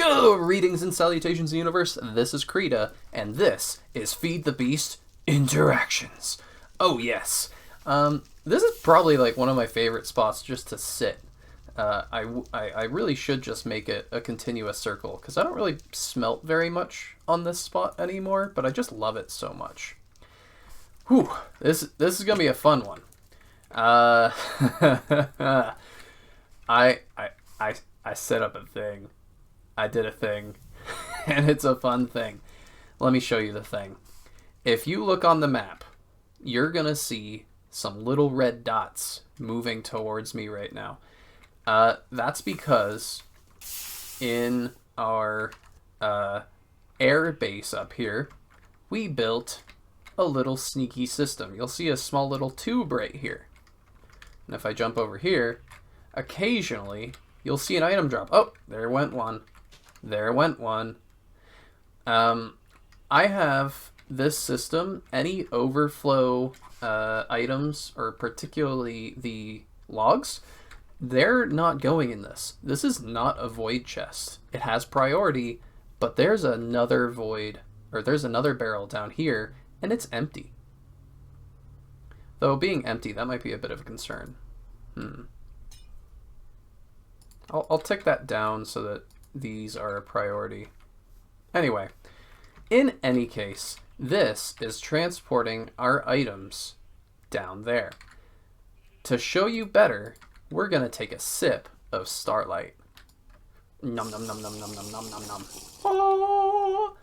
Greetings and salutations, universe. This is Krita, and this is Feed the Beast Interactions. Oh yes, this is probably like one of my favorite spots just to sit. I really should just make it a continuous circle because I don't really smelt very much on this spot anymore, but I just love it so much. Whew, this is gonna be a fun one. I set up a thing. I did a thing, and it's a fun thing. Let me show you the thing. If you look on the map, you're gonna see some little red dots moving towards me right now. That's because in our air base up here, we built a little sneaky system. You'll see a small little tube right here. And if I jump over here, occasionally you'll see an item drop. Oh, there went one. There went one. I have this system. Any overflow items, or particularly the logs, they're not going in this. This is not a void chest. It has priority, but there's another void, or there's another barrel down here, and it's empty. Though being empty, that might be a bit of a concern. I'll tick that down so that these are a priority. Anyway, in any case, this is transporting our items down there. To show you better, we're gonna take a sip of Starlight. Nom nom nom nom nom nom nom nom nom. Oh!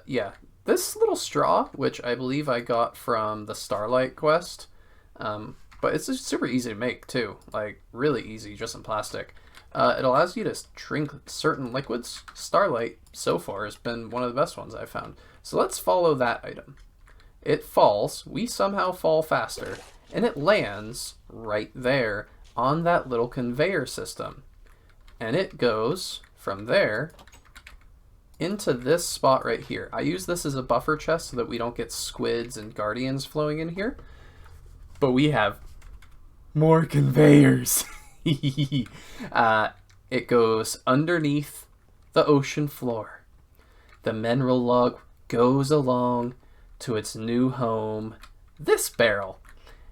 Yeah, this little straw, which I believe I got from the Starlight quest, but it's just super easy to make too, like really easy, just in plastic. It allows you to drink certain liquids. Starlight, so far, has been one of the best ones I've found. So let's follow that item. It falls, we somehow fall faster, and it lands right there on that little conveyor system. And it goes from there into this spot right here. I use this as a buffer chest so that we don't get squids and guardians flowing in here. But we have more conveyors. It goes underneath the ocean floor. The mineral log goes along to its new home, this barrel.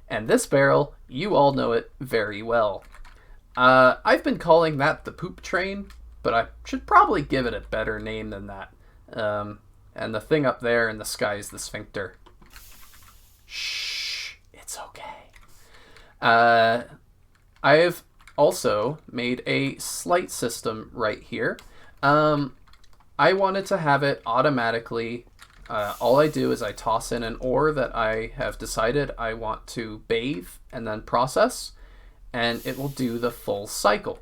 And this barrel, you all know it very well. I've been calling that the poop train, but I should probably give it a better name than that. And the thing up there in the sky is the sphincter. Shh, it's okay. I've also made a slight system right here. I wanted to have it automatically. All I do is I toss in an ore that I have decided I want to bathe and then process, and it will do the full cycle.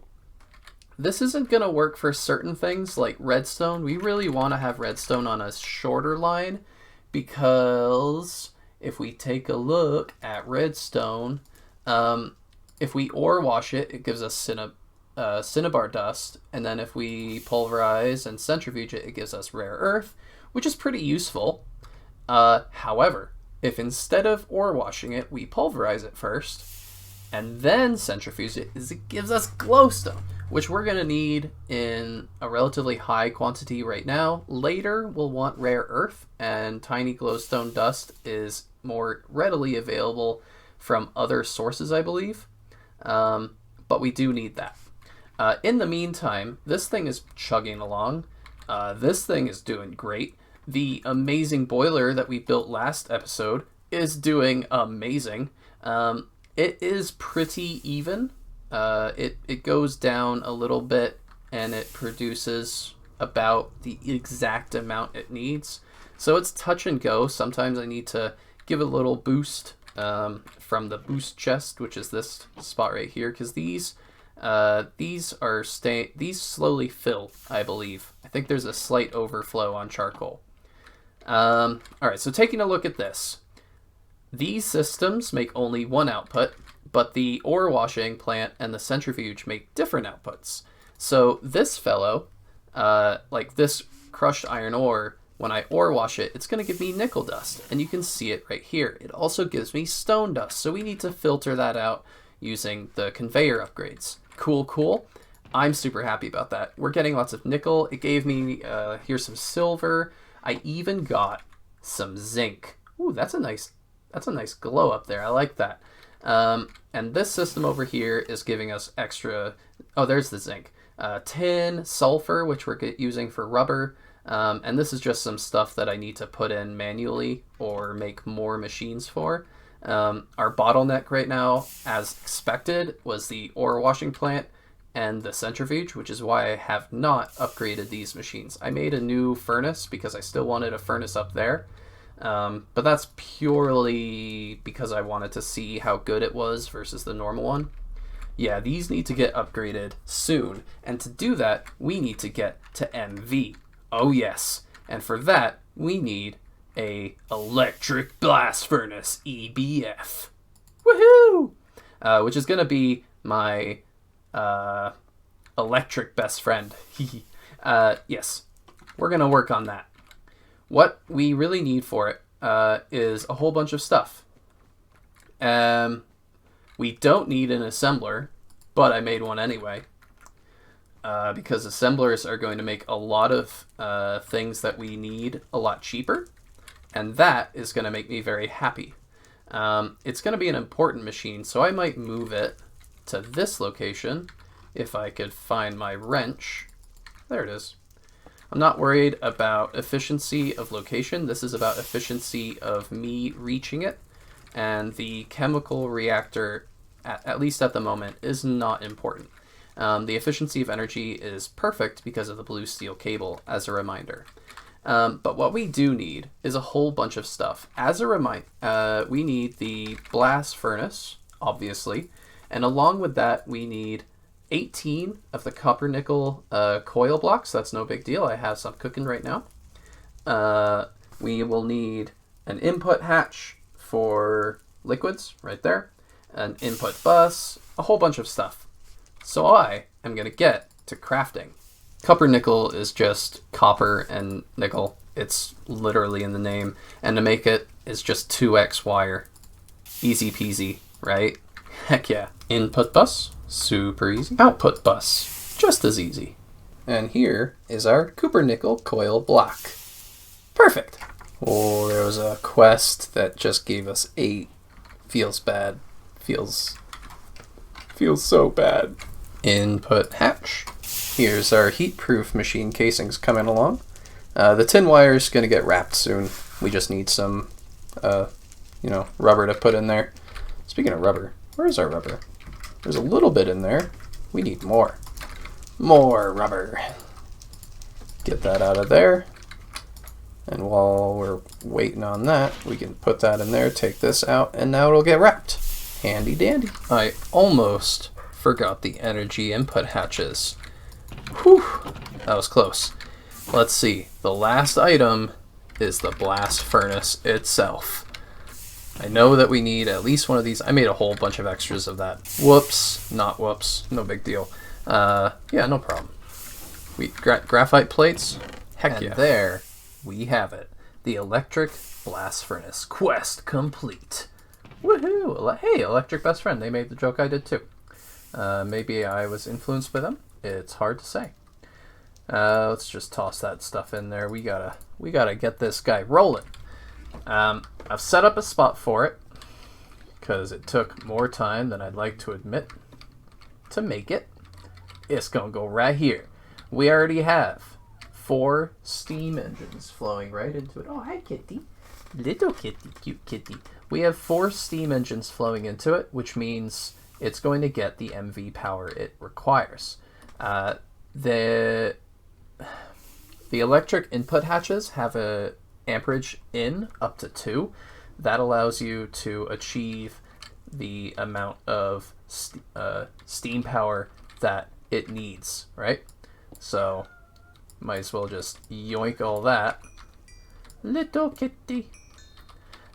This isn't going to work for certain things like redstone. We really want to have redstone on a shorter line, because if we take a look at redstone, if we ore wash it, it gives us cinnabar dust, and then if we pulverize and centrifuge it, it gives us rare earth, which is pretty useful. However, if instead of ore washing it, we pulverize it first and then centrifuge it, it gives us glowstone, which we're going to need in a relatively high quantity right now. Later, we'll want rare earth, and tiny glowstone dust is more readily available from other sources, I believe. But we do need that. In the meantime, this thing is chugging along. This thing is doing great. The amazing boiler that we built last episode is doing amazing. It is pretty even. It goes down a little bit, and it produces about the exact amount it needs. So it's touch and go. Sometimes I need to give it a little boost from the boost chest, which is this spot right here, because these slowly fill, I believe. I think there's a slight overflow on charcoal. All right, so taking a look at this, these systems make only one output, but the ore washing plant and the centrifuge make different outputs. So this fellow, like this crushed iron ore, when I ore wash it, it's going to give me nickel dust, and you can see it right here. It also gives me stone dust, so we need to filter that out using the conveyor upgrades. Cool, cool. I'm super happy about that. We're getting lots of nickel. It gave me, here's some silver. I even got some zinc. Ooh, that's a nice glow up there. I like that. And this system over here is giving us extra, oh, there's the zinc. Tin, sulfur, which we're using for rubber. And this is just some stuff that I need to put in manually or make more machines for. Our bottleneck right now, as expected, was the ore washing plant and the centrifuge, which is why I have not upgraded these machines. I made a new furnace because I still wanted a furnace up there. But that's purely because I wanted to see how good it was versus the normal one. Yeah, these need to get upgraded soon. And to do that, we need to get to MV. Oh yes. And for that, we need a electric blast furnace, EBF. Woohoo! Which is going to be my electric best friend. Yes, we're going to work on that. What we really need for it is a whole bunch of stuff. We don't need an assembler, but I made one anyway. Because assemblers are going to make a lot of things that we need a lot cheaper. And that is going to make me very happy. It's going to be an important machine, so I might move it to this location if I could find my wrench. There it is. I'm not worried about efficiency of location. This is about efficiency of me reaching it. And the chemical reactor, at least at the moment, is not important. The efficiency of energy is perfect because of the blue steel cable, as a reminder. But what we do need is a whole bunch of stuff. As a reminder, we need the blast furnace, obviously. And along with that, we need 18 of the copper nickel coil blocks. That's no big deal. I have some cooking right now. We will need an input hatch for liquids right there, an input bus, a whole bunch of stuff. So I am going to get to crafting. Copper nickel is just copper and nickel. It's literally in the name. And to make it is just 2x wire. Easy peasy, right? Heck yeah. Input bus. Super easy. Output bus, just as easy. And here is our copper nickel coil block. Perfect. Oh, there was a quest that just gave us 8. Feels bad. Feels so bad. Input hatch. Here's our heat-proof machine casings coming along. The tin wire is going to get wrapped soon. We just need some, rubber to put in there. Speaking of rubber, where's our rubber? There's a little bit in there. We need more. More rubber. Get that out of there. And while we're waiting on that, we can put that in there, take this out, and now it'll get wrapped. Handy dandy. I almost forgot the energy input hatches. Whew, that was close. Let's see. The last item is the blast furnace itself. I know that we need at least one of these. I made a whole bunch of extras of that. Whoops, not whoops, no big deal. Yeah, no problem. Graphite plates? Heck yeah. And there we have it. The electric blast furnace. Quest complete. Woohoo! Hey, electric best friend. They made the joke I did too. Maybe I was influenced by them. It's hard to say. Let's just toss that stuff in there. We gotta get this guy rolling. I've set up a spot for it because it took more time than I'd like to admit to make it. It's gonna go right here. We already have 4 steam engines flowing right into it. Oh, hi, kitty. Little kitty, cute kitty. We have 4 steam engines flowing into it, which means it's going to get the MV power it requires. The electric input hatches have a amperage in up to 2. That allows you to achieve the amount of steam power that it needs, right? So might as well just yoink all that. Little kitty.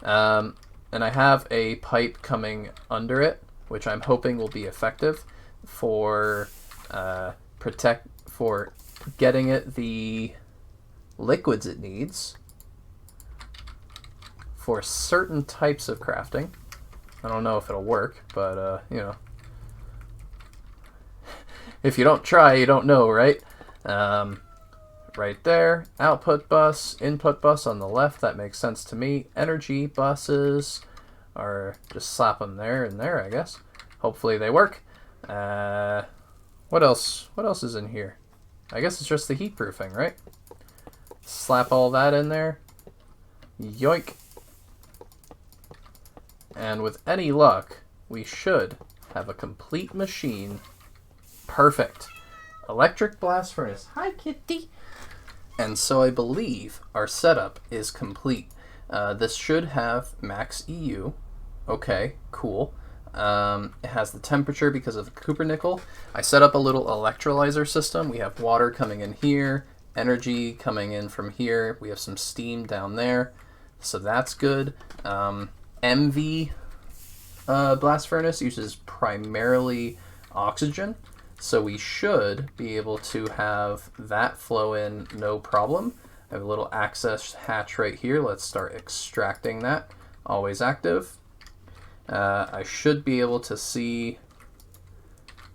And I have a pipe coming under it, which I'm hoping will be effective for getting it the liquids it needs for certain types of crafting. I don't know if it'll work, but If you don't try, you don't know, right? Right there. Output bus, input bus on the left. That makes sense to me. Energy buses are just slap them there and there, I guess. Hopefully they work. What else? What else is in here? I guess it's just the heat proofing, right? Slap all that in there. Yoink. And with any luck, we should have a complete machine. Perfect. Electric blast furnace. Hi, kitty. And so I believe our setup is complete. This should have max EU. Okay, cool. It has the temperature because of the cupronickel. I set up a little electrolyzer system. We have water coming in here, energy coming in from here. We have some steam down there, so that's good. MV blast furnace uses primarily oxygen, so we should be able to have that flow in no problem. I have a little access hatch right here. Let's start extracting that. Always active. I should be able to see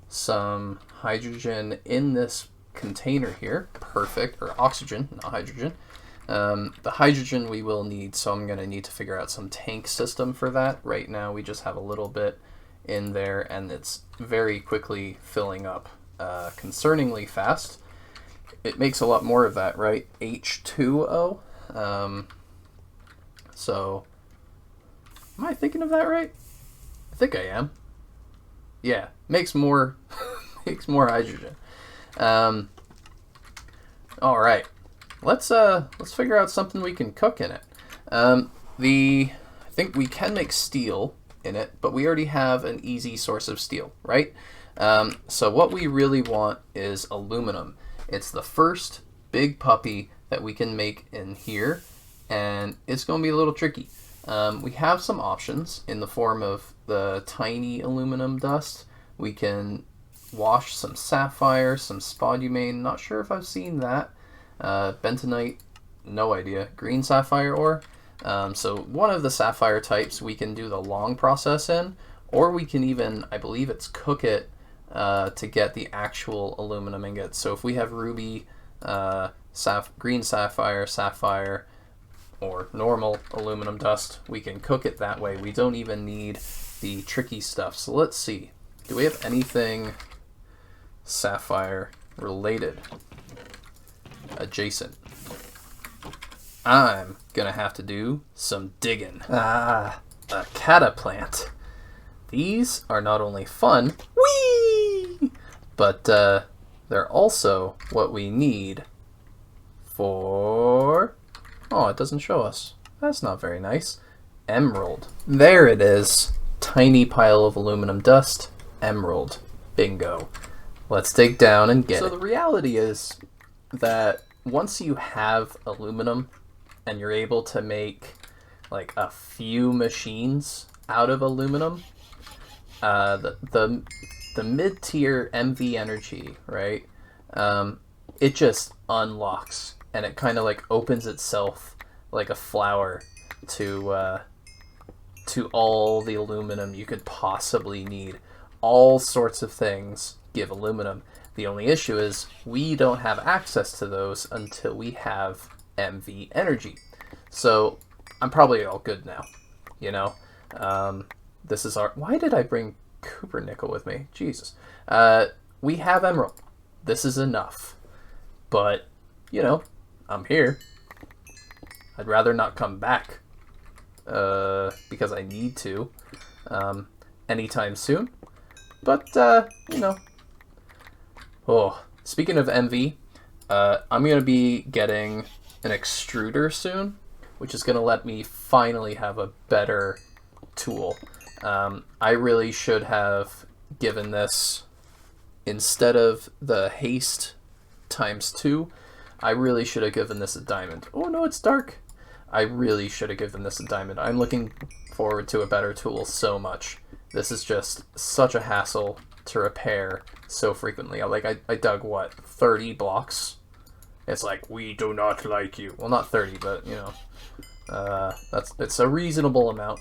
some hydrogen in this container here. Perfect. Or oxygen, not hydrogen. The hydrogen we will need, so I'm going to need to figure out some tank system for that. Right now we just have a little bit in there, and it's very quickly filling up concerningly fast. It makes a lot more of that, right? H2O. So, am I thinking of that right? I think I am. Yeah, makes more makes more hydrogen. All right, let's figure out something we can cook in it. I think we can make steel in it, but we already have an easy source of steel, right? So what we really want is aluminum. It's the first big puppy that we can make in here, and it's going to be a little tricky. We have some options in the form of the tiny aluminum dust. We can wash some sapphire, some spodumene. Not sure if I've seen that. Bentonite, no idea. Green sapphire ore. So one of the sapphire types we can do the long process in, or we can even, I believe it's cook it to get the actual aluminum ingots. So if we have ruby, green sapphire, or normal aluminum dust, we can cook it that way. We don't even need the tricky stuff. So let's see. Do we have anything sapphire related adjacent? I'm gonna have to do some digging. A cataplant. These are not only fun, whee, but they're also what we need for... Oh, it doesn't show us. That's not very nice. Emerald. There it is. Tiny pile of aluminum dust. Emerald. Bingo. Let's dig down and get it. So the reality is that once you have aluminum and you're able to make like a few machines out of aluminum, the mid-tier MV energy, right? It just unlocks. And it kind of like opens itself like a flower to all the aluminum you could possibly need. All sorts of things give aluminum. The only issue is we don't have access to those until we have MV energy. So I'm probably all good now, you know? This is our... Why did I bring cupronickel with me? Jesus. We have emerald. This is enough. But, you know... I'm here. I'd rather not come back because I need to anytime soon. But, you know. Oh, speaking of MV, I'm going to be getting an extruder soon, which is going to let me finally have a better tool. I really should have given this, instead of the haste ×2, I really should have given this a diamond. Oh no, it's dark. I really should have given this a diamond. I'm looking forward to a better tool so much. This is just such a hassle to repair so frequently. I dug, what, 30 blocks? It's like, we do not like you. Well, not 30, but, you know, it's a reasonable amount,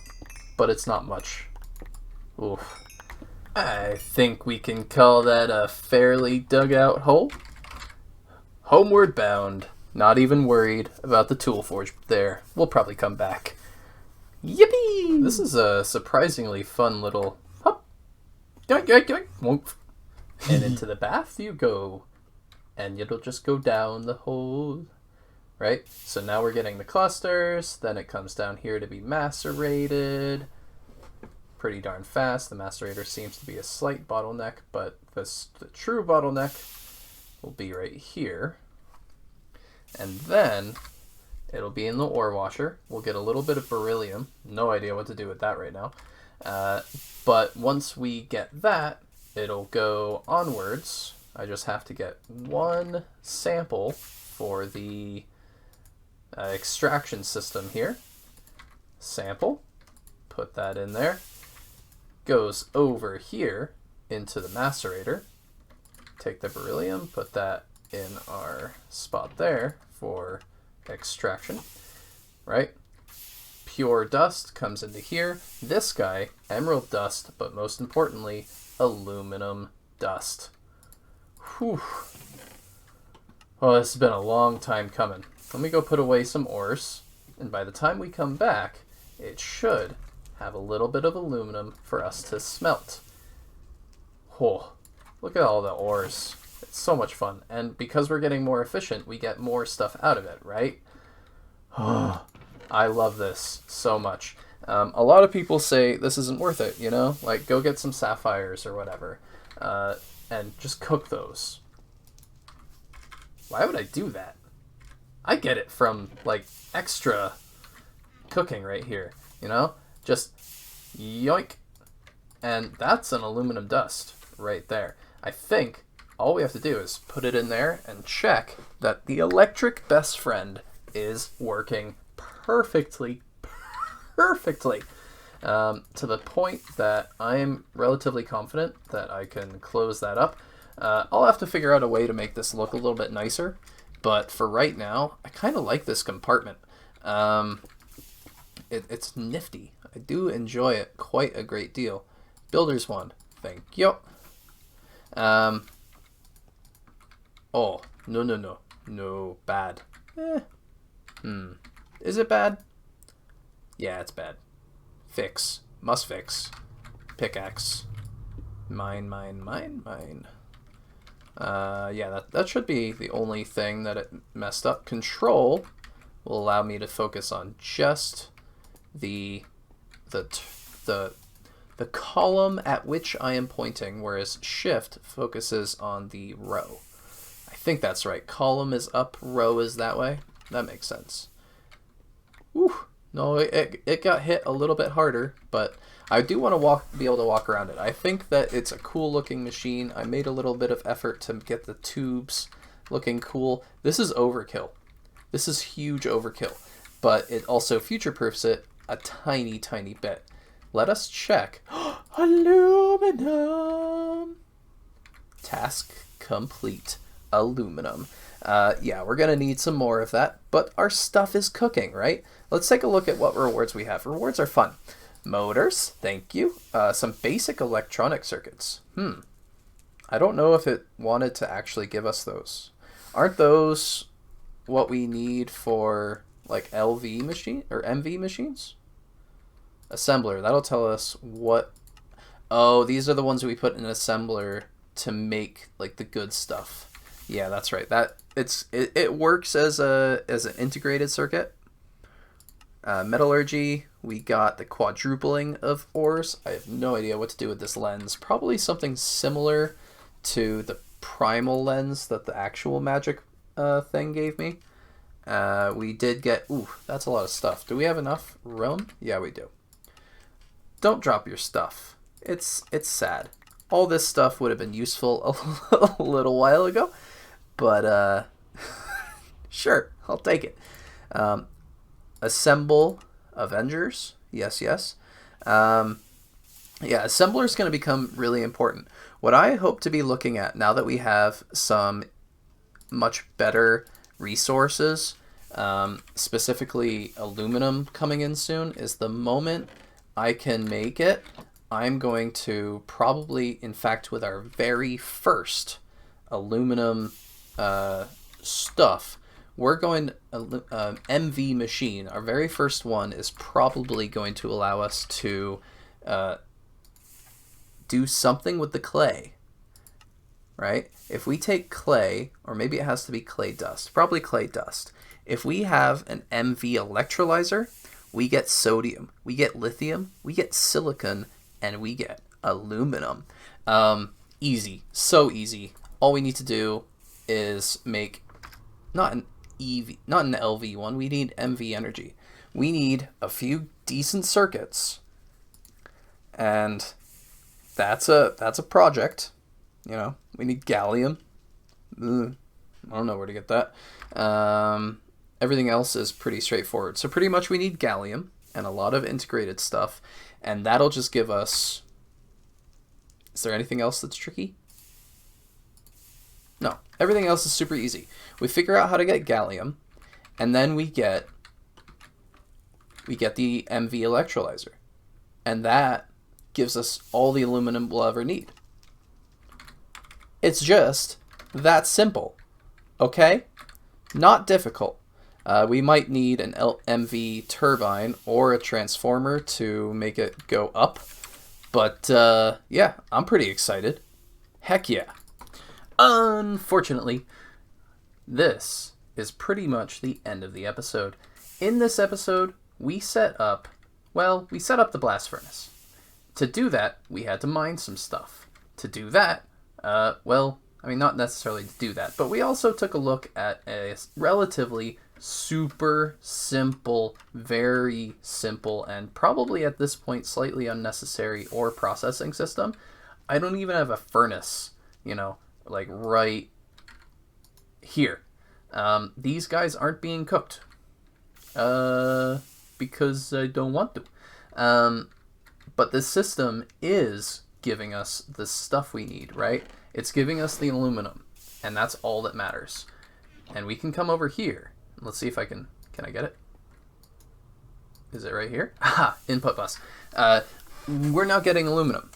but it's not much. Oof. I think we can call that a fairly dug out hole. Homeward bound. Not even worried about the tool forge there. We'll probably come back. Yippee! This is a surprisingly fun little hop. Yoink, yoink, yoink. Wonk. And into the bath you go. And it'll just go down the hole. Right? So now we're getting the clusters. Then it comes down here to be macerated. Pretty darn fast. The macerator seems to be a slight bottleneck, but the true bottleneck will be right here. And then it'll be in the ore washer. We'll get a little bit of beryllium. No idea what to do with that right now. But once we get that, it'll go onwards. I just have to get one sample for the extraction system here. Sample. Put that in there. Goes over here into the macerator. Take the beryllium, put that in our spot there for extraction, right? Pure dust comes into here. This guy, emerald dust, but most importantly, aluminum dust. Whew. Well, this has been a long time coming. Let me go put away some ores, and by the time we come back, it should have a little bit of aluminum for us to smelt. Oh, look at all the ores. It's so much fun. And because we're getting more efficient, we get more stuff out of it, right? Oh, I love this so much. A lot of people say this isn't worth it, you know? Like, go get some sapphires or whatever, and just cook those. Why would I do that? I get it from, like, extra cooking right here, you know? Just yoink. And that's an aluminum dust right there. I think all we have to do is put it in there and check that the electric best friend is working perfectly, to the point that I'm relatively confident that I can close that up. I'll have to figure out a way to make this look a little bit nicer, but for right now, I kind of like this compartment. It's nifty. I do enjoy it quite a great deal. Builder's wand. Thank you. Oh, no. No, bad. Is it bad? Yeah, it's bad. Fix. Must fix. Pickaxe. Mine. Yeah, that should be the only thing that it messed up. Control will allow me to focus on just the column at which I am pointing, whereas Shift focuses on the row. I think that's right. Column is up, row is that way. That makes sense. Whew. No, it got hit a little bit harder, but I do want to be able to walk around it. I think that it's a cool looking machine. I made a little bit of effort to get the tubes looking cool. This is overkill. This is huge overkill, but it also future-proofs it a tiny bit. Let us check. Aluminum! Task complete. Aluminum. Yeah, we're going to need some more of that, but our stuff is cooking, right? Let's take a look at what rewards we have. Rewards are fun. Motors, thank you. Some basic electronic circuits. I don't know if it wanted to actually give us those. Aren't those what we need for like LV machine or MV machines? Assembler, that'll tell us what. Oh, these are the ones we put in an assembler to make like the good stuff. Yeah, that's right. It works as an integrated circuit. Metallurgy, we got the quadrupling of ores. I have no idea what to do with this lens. Probably something similar to the primal lens that the actual magic thing gave me. We did get, ooh, that's a lot of stuff. Do we have enough room? Yeah, we do. Don't drop your stuff. It's sad. All this stuff would have been useful a little while ago, but sure, I'll take it. Assemble Avengers. Yes. Yeah, assembler is going to become really important. What I hope to be looking at now that we have some much better resources, specifically aluminum coming in soon, is the moment I can make it I'm going to probably, in fact, with our very first aluminum stuff, we're going MV machine. Our very first one is probably going to allow us to do something with the clay, right? If we take clay, or maybe it has to be clay dust, probably clay dust. If we have an MV electrolyzer, we get sodium, we get lithium, we get silicon, and we get aluminum. Easy, so easy. All we need to do is make not an LV one. We need MV energy. We need a few decent circuits, and that's a project. You know, we need gallium. I don't know where to get that. Everything else is pretty straightforward. So pretty much we need gallium and a lot of integrated stuff, and that'll just give us... Is there anything else that's tricky? No, everything else is super easy. We figure out how to get gallium, and then we get the MV electrolyzer, and that gives us all the aluminum we'll ever need. It's just that simple, okay? Not difficult. We might need an MV turbine or a transformer to make it go up, but yeah, I'm pretty excited. Heck yeah. Unfortunately, this is pretty much the end of the episode. In this episode, we set up the blast furnace. To do that, we had to mine some stuff. To do that, not necessarily to do that, but we also took a look at a relatively super simple, very simple, and probably at this point slightly unnecessary ore processing system. I don't even have a furnace, like right here. These guys aren't being cooked because I don't want to. But this system is giving us the stuff we need, right? It's giving us the aluminum, and that's all that matters. And we can come over here. Let's see if I can I get it? Is it right here? Aha, input bus. We're now getting aluminum.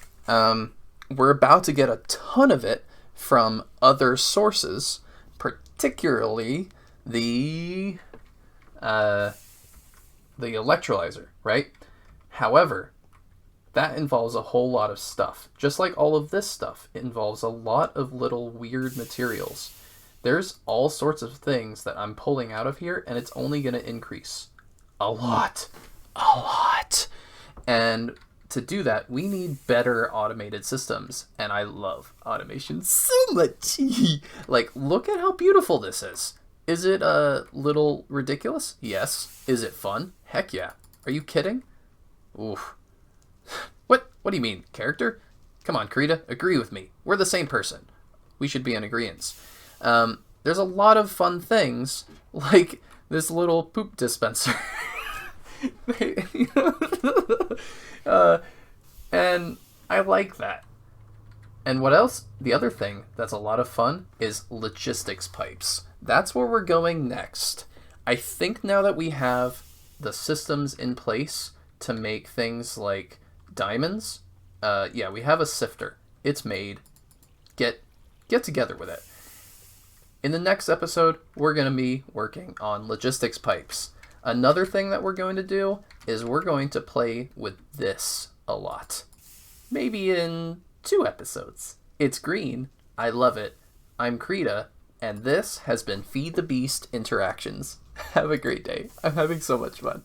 We're about to get a ton of it from other sources, particularly the electrolyzer, right? However, that involves a whole lot of stuff. Just like all of this stuff, it involves a lot of little weird materials. There's all sorts of things that I'm pulling out of here, and it's only going to increase. A lot. And to do that, we need better automated systems, and I love automation so much. Like, look at how beautiful this is. Is it a little ridiculous? Yes. Is it fun? Heck yeah. Are you kidding? Oof. What do you mean, character? Come on, Krita, agree with me. We're the same person. We should be in agreeance. There's a lot of fun things, like this little poop dispenser. And I like that. And what else? The other thing that's a lot of fun is logistics pipes. That's where we're going next. I think now that we have the systems in place to make things like diamonds, we have a sifter. It's made. Get together with it. In the next episode, we're going to be working on logistics pipes. Another thing that we're going to do is we're going to play with this a lot. Maybe in 2 episodes. It's green. I love it. I'm Krita, and this has been Feed the Beast Interactions. Have a great day. I'm having so much fun.